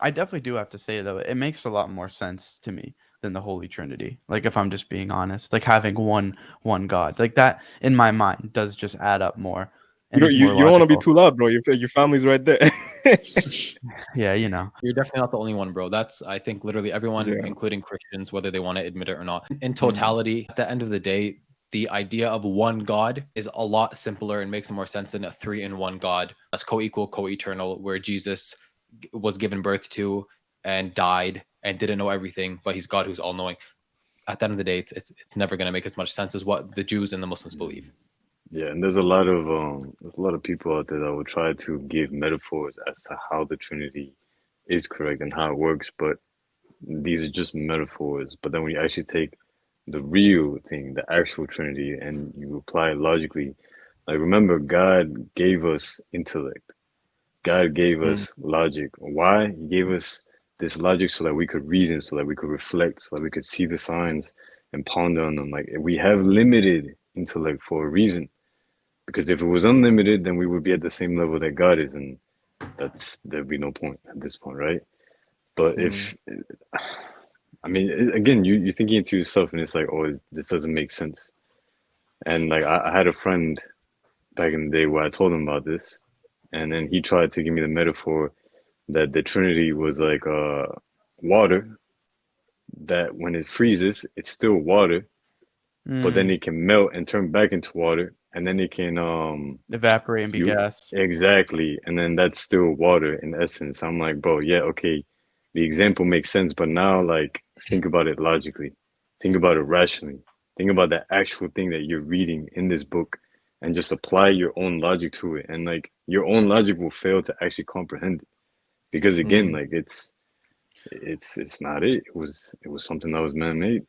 I definitely do have to say though, it makes a lot more sense to me than the Holy Trinity. Like if I'm just being honest, like having one God, like that in my mind does just add up more You and don't is you, more you don't want to be logical. too loud, bro. Your family's right there. Yeah, you know. You're definitely not the only one, bro. That's, I think, literally everyone, Yeah. including Christians, whether they want to admit it or not. In Mm. totality, at the end of the day, the idea of one God is a lot simpler and makes more sense than a three in one God that's co-equal, co-eternal, where Jesus was given birth to and died and didn't know everything, but he's God who's all knowing. At the end of the day, it's never going to make as much sense as what the Jews and the Muslims believe. Yeah, and there's a lot of people out there that will try to give metaphors as to how the Trinity is correct and how it works, but these are just metaphors. But then when you actually take the real thing, the actual Trinity, and you apply it logically, like remember, God gave us intellect. God gave Mm. us logic. Why? He gave us this logic so that we could reason, so that we could reflect, so that we could see the signs and ponder on them. Like we have limited intellect for a reason. Because if it was unlimited, then we would be at the same level that God is, and there'd be no point at this point, right? But Mm. if I mean, again, you're thinking to yourself, and it's like, oh, this doesn't make sense. And like, I had a friend back in the day where I told him about this, and then he tried to give me the metaphor that the Trinity was like water, that when it freezes, it's still water, but then Mm, it can melt and turn back into water, and then it can evaporate and be you gas. exactly, and then that's still water in essence. I'm like, bro, yeah, okay, the example makes sense, but now like think about it logically, think about it rationally, think about the actual thing that you're reading in this book, and just apply your own logic to it, and like your own logic will fail to actually comprehend it because again, Mm. like it's not it. It was something that was man-made.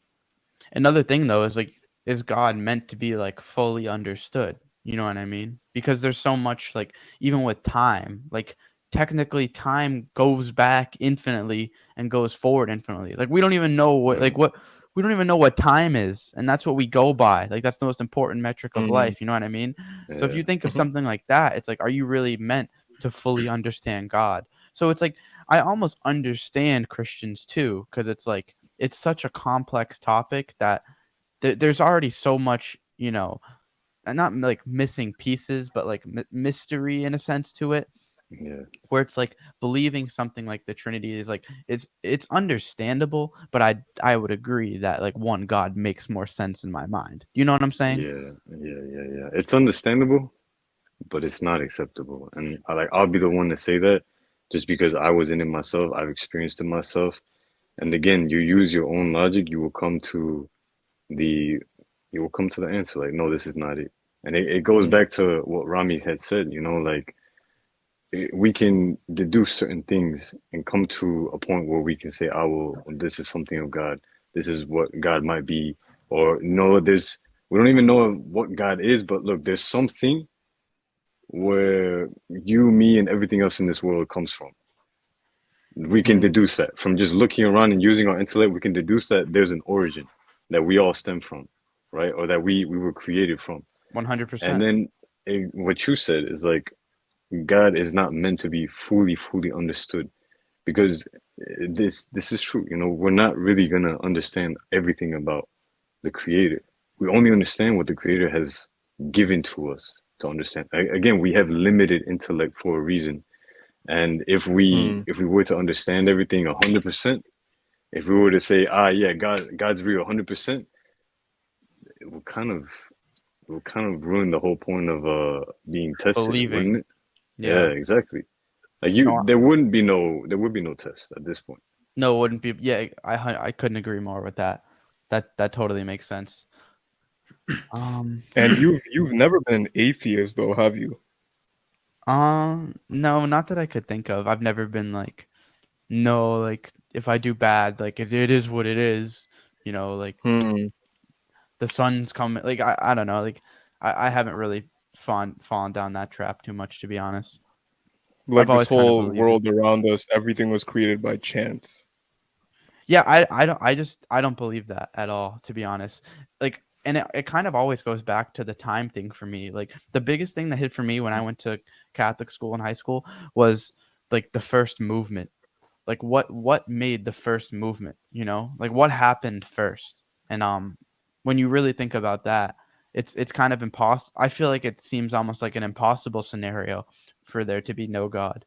Another thing though is like, is God meant to be like fully understood? You know what I mean? Because there's so much like, even with time, like technically time goes back infinitely and goes forward infinitely. Like we don't even know Right. what we don't even know what time is, and that's what we go by. Like that's the most important metric of Mm. life. You know what I mean? So if Yeah. you think of Mhm. something like that, it's like, are you really meant to fully understand God? So it's like I almost understand Christians too, because it's like it's such a complex topic that there's already so much, and not like missing pieces, but like mystery in a sense to it, Yeah. where it's like believing something like the Trinity is like it's understandable, but I would agree that like one God makes more sense in my mind. You know what I'm saying? Yeah. Yeah. It's understandable, but it's not acceptable. And I'll be the one to say that just because I was in it myself, I've experienced it myself. And again, you use your own logic, the you will come to the answer like, no, this is not it. And it goes Mm. back to what Rami had said, like we can deduce certain things and come to a point where we can say, oh, well, this is something of God. This is what God might be. Or no, we don't even know what God is, but look, there's something where you, me, and everything else in this world comes from. We can Mm. deduce that from just looking around and using our intellect. We can deduce that there's an origin that we all stem from, right? Or that we were created from. And 100%. then what you said is like God is not meant to be fully understood because this is true. We're not really gonna understand everything about the Creator. We only understand what the Creator has given to us to understand. Again, we have limited intellect for a reason. And if we Mm. if we were to understand everything 100%, if we were to say, yeah, God's real 100%, it will kind of ruin the whole point of being tested, wouldn't Believing. it? Yeah, Yeah. exactly. Like No, there would be no test at this point. no, it wouldn't be. Yeah, I couldn't agree more with that. That totally makes sense. Um, And you've never been an atheist though, have you? no, not that I could think of. I've never been like, no, like if I do bad, like it is what it is. Like Hmm. the sun's coming. Like I don't know. Like I haven't really fallen down that trap too much, to be honest. I've Like this always kind of whole believed. world around us, everything was created by chance. Yeah, I don't believe that at all, to be honest. Like, and it kind of always goes back to the time thing for me. Like the biggest thing that hit for me when I went to Catholic school in high school was like the first movement. like what made the first movement, you know? Like what happened first? And when you really think about that, it's kind of impossible. I feel like it seems almost like an impossible scenario for there to be no God.